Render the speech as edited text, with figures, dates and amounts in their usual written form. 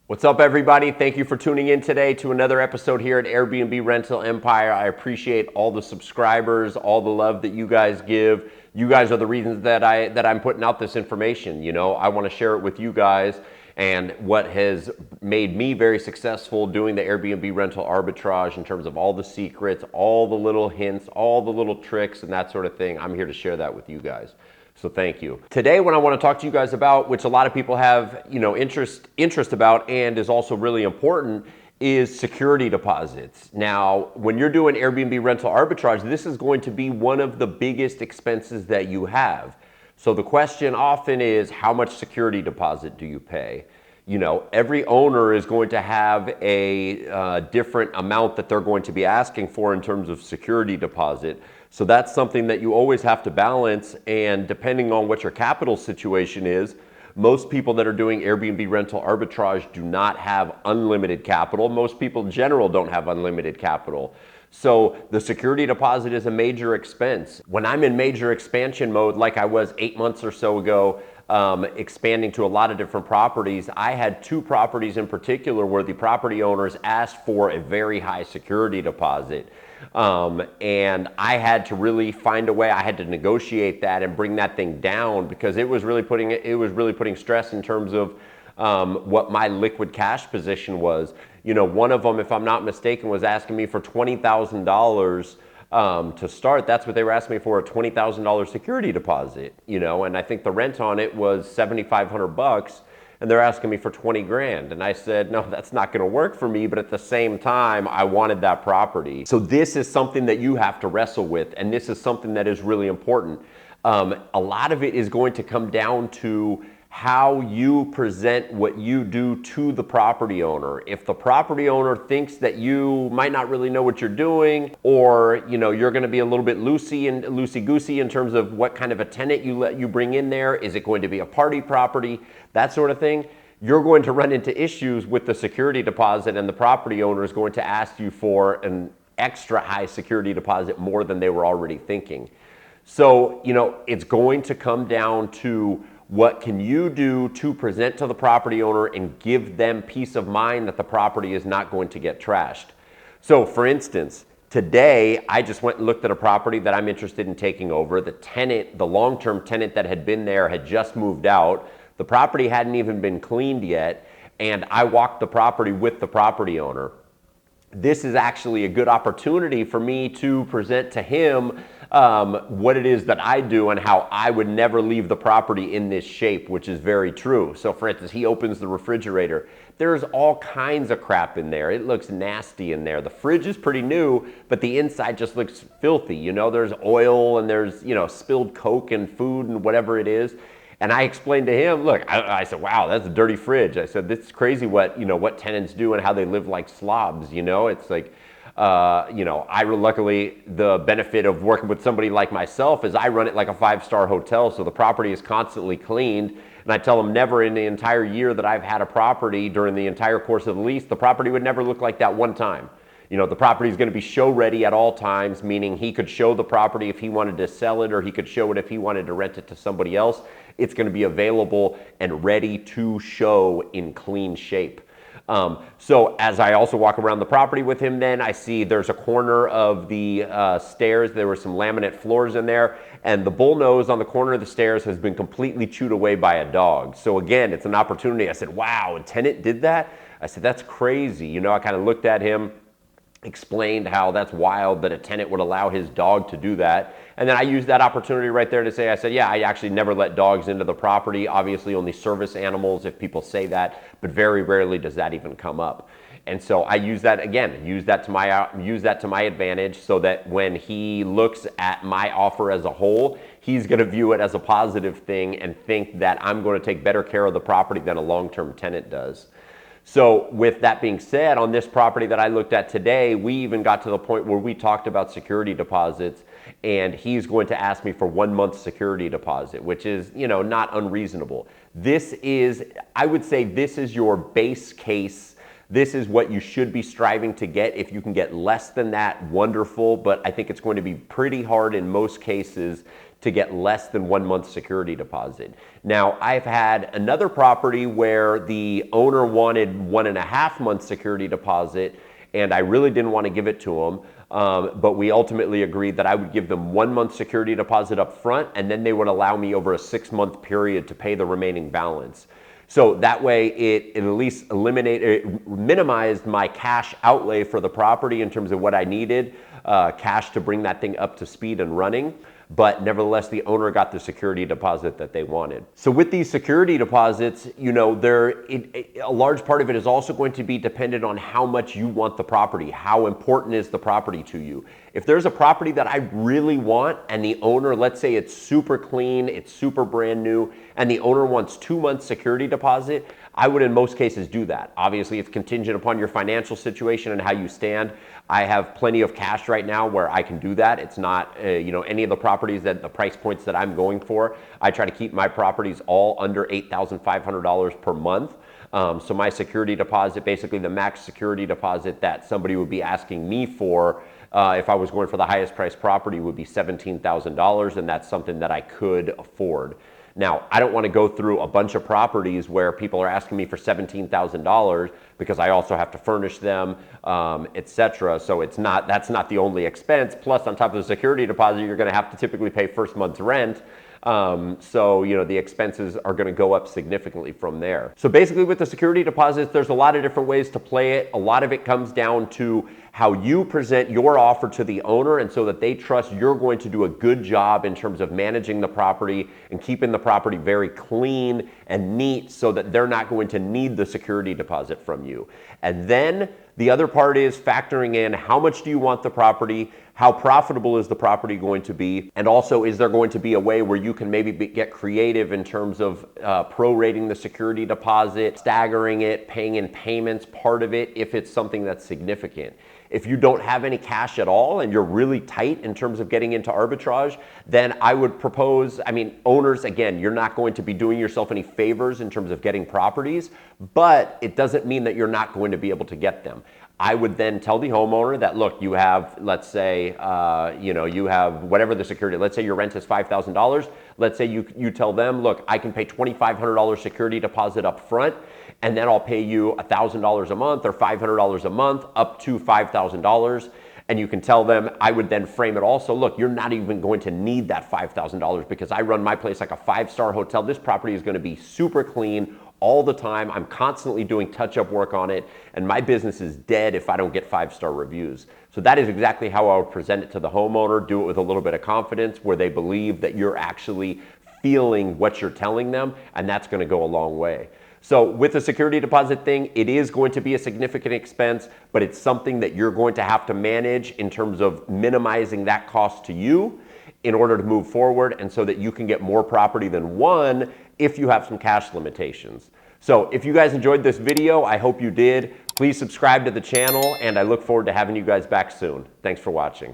What's up, everybody? Thank you for tuning in today to another episode here at Airbnb Rental Empire. I appreciate all the subscribers, all the love that you guys give. You guys are the reasons that I'm putting out this information. You know, I want to share it with you guys and what has made me very successful doing the Airbnb rental arbitrage in terms of all the secrets, all the little hints, all the little tricks and that sort of thing. I'm here to share that with you guys. So thank you. Today, what I want to talk to you guys about, which a lot of people have, interest about and is also really important, is security deposits. Now, when you're doing Airbnb rental arbitrage, this is going to be one of the biggest expenses that you have. So the question often is, how much security deposit do you pay? You know, every owner is going to have a different amount that they're going to be asking for in terms of security deposit. So that's something that you always have to balance, and depending on what your capital situation is, most people that are doing Airbnb rental arbitrage do not have unlimited capital. Most people in general don't have unlimited capital. So the security deposit is a major expense. When I'm in major expansion mode, like I was 8 months or so ago, expanding to a lot of different properties, I had 2 properties in particular where the property owners asked for a very high security deposit. And I had to really find a way. I had to negotiate that and bring that thing down because it was really putting stress in terms of what my liquid cash position was. You know, one of them, if I'm not mistaken, was asking me for $20,000 to start. That's what they were asking me for, a $20,000 security deposit. You know, and I think the rent on it was $7,500. And they're asking me for 20 grand. And I said, no, that's not gonna work for me, but at the same time, I wanted that property. So this is something that you have to wrestle with, and this is something that is really important. A lot of it is going to come down to how you present what you do to the property owner. If the property owner thinks that you might not really know what you're doing, or you're going to be a little bit loosey-goosey in terms of what kind of a tenant you bring in there, is it going to be a party property, that sort of thing, you're going to run into issues with the security deposit, and the property owner is going to ask you for an extra high security deposit more than they were already thinking. So, it's going to come down to what can you do to present to the property owner and give them peace of mind that the property is not going to get trashed. So for instance, today I just went and looked at a property that I'm interested in taking over. The tenant, the long-term tenant that had been there, had just moved out. The property hadn't even been cleaned yet, and I walked the property with the property owner. This is actually a good opportunity for me to present to him what it is that I do and how I would never leave the property in this shape, which is very true. So for instance, he opens the refrigerator. There's all kinds of crap in there. It looks nasty in there. The fridge is pretty new, but the inside just looks filthy. There's oil and there's, spilled Coke and food and whatever it is. And I explained to him, look, I said, wow, that's a dirty fridge. I said, this is crazy what tenants do and how they live like slobs, It's like, luckily, the benefit of working with somebody like myself is I run it like a 5-star hotel, so the property is constantly cleaned. And I tell them never in the entire year that I've had a property, during the entire course of the lease, the property would never look like that one time. The property is going to be show ready at all times, meaning he could show the property if he wanted to sell it, or he could show it if he wanted to rent it to somebody else. It's going to be available and ready to show in clean shape. So as I also walk around the property with him, then I see there's a corner of the stairs. There were some laminate floors in there, and the bullnose on the corner of the stairs has been completely chewed away by a dog. So again, it's an opportunity. I said, wow, a tenant did that? I said, that's crazy. I kind of looked at him, explained how that's wild that a tenant would allow his dog to do that. And then I used that opportunity right there to say, I said, yeah, I actually never let dogs into the property. Obviously only service animals if people say that, but very rarely does that even come up. And so I use that again, use that to my advantage, so that when he looks at my offer as a whole, he's going to view it as a positive thing and think that I'm going to take better care of the property than a long-term tenant does. So with that being said, on this property that I looked at today, we even got to the point where we talked about security deposits, and he's going to ask me for 1 month security deposit, which is, not unreasonable. I would say this is your base case. This is what you should be striving to get. If you can get less than that, wonderful, but I think it's going to be pretty hard in most cases to get less than 1 month security deposit. Now, I've had another property where the owner wanted 1.5 months security deposit, and I really didn't want to give it to them. But we ultimately agreed that I would give them 1 month security deposit up front, and then they would allow me over a 6-month period to pay the remaining balance. So that way it at least minimized my cash outlay for the property in terms of what I needed, cash to bring that thing up to speed and running. But nevertheless, the owner got the security deposit that they wanted. So with these security deposits, you know, a large part of it is also going to be dependent on how much you want the property. How important is the property to you? If there's a property that I really want and the owner, let's say it's super clean, it's super brand new, and the owner wants 2 months security deposit, I would in most cases do that. Obviously, it's contingent upon your financial situation and how you stand. I have plenty of cash right now where I can do that. It's not, you know, any of the properties that the price points that I'm going for. I try to keep my properties all under $8,500 per month. So my security deposit, basically the max security deposit that somebody would be asking me for if I was going for the highest price property would be $17,000, and that's something that I could afford. Now, I don't want to go through a bunch of properties where people are asking me for $17,000 because I also have to furnish them, etc. So that's not the only expense. Plus, on top of the security deposit, you're going to have to typically pay first month's rent. So, you know, the expenses are going to go up significantly from there. So basically with the security deposits, there's a lot of different ways to play it. A lot of it comes down to how you present your offer to the owner, and so that they trust you're going to do a good job in terms of managing the property and keeping the property very clean and neat, so that they're not going to need the security deposit from you. And then the other part is factoring in how much do you want the property, how profitable is the property going to be, and also is there going to be a way where you can maybe get creative in terms of prorating the security deposit, staggering it, paying in payments, part of it, if it's something that's significant. If you don't have any cash at all and you're really tight in terms of getting into arbitrage, then I would propose, I mean, owners, again, you're not going to be doing yourself any favors in terms of getting properties, but it doesn't mean that you're not going to be able to get them. I would then tell the homeowner that, look, you have, let's say, you know, you have whatever the security, let's say your rent is $5,000. Let's say you tell them, look, I can pay $2,500 security deposit up front, and then I'll pay you $1,000 a month or $500 a month up to $5,000. And you can tell them, I would then frame it also, look, you're not even going to need that $5,000 because I run my place like a 5-star hotel. This property is going to be super clean all the time. I'm constantly doing touch-up work on it, and my business is dead if I don't get 5-star reviews. So that is exactly how I would present it to the homeowner. Do it with a little bit of confidence where they believe that you're actually feeling what you're telling them, and that's going to go a long way. So with the security deposit thing, it is going to be a significant expense, but it's something that you're going to have to manage in terms of minimizing that cost to you in order to move forward, and so that you can get more property than one if you have some cash limitations. So if you guys enjoyed this video, I hope you did. Please subscribe to the channel, and I look forward to having you guys back soon. Thanks for watching.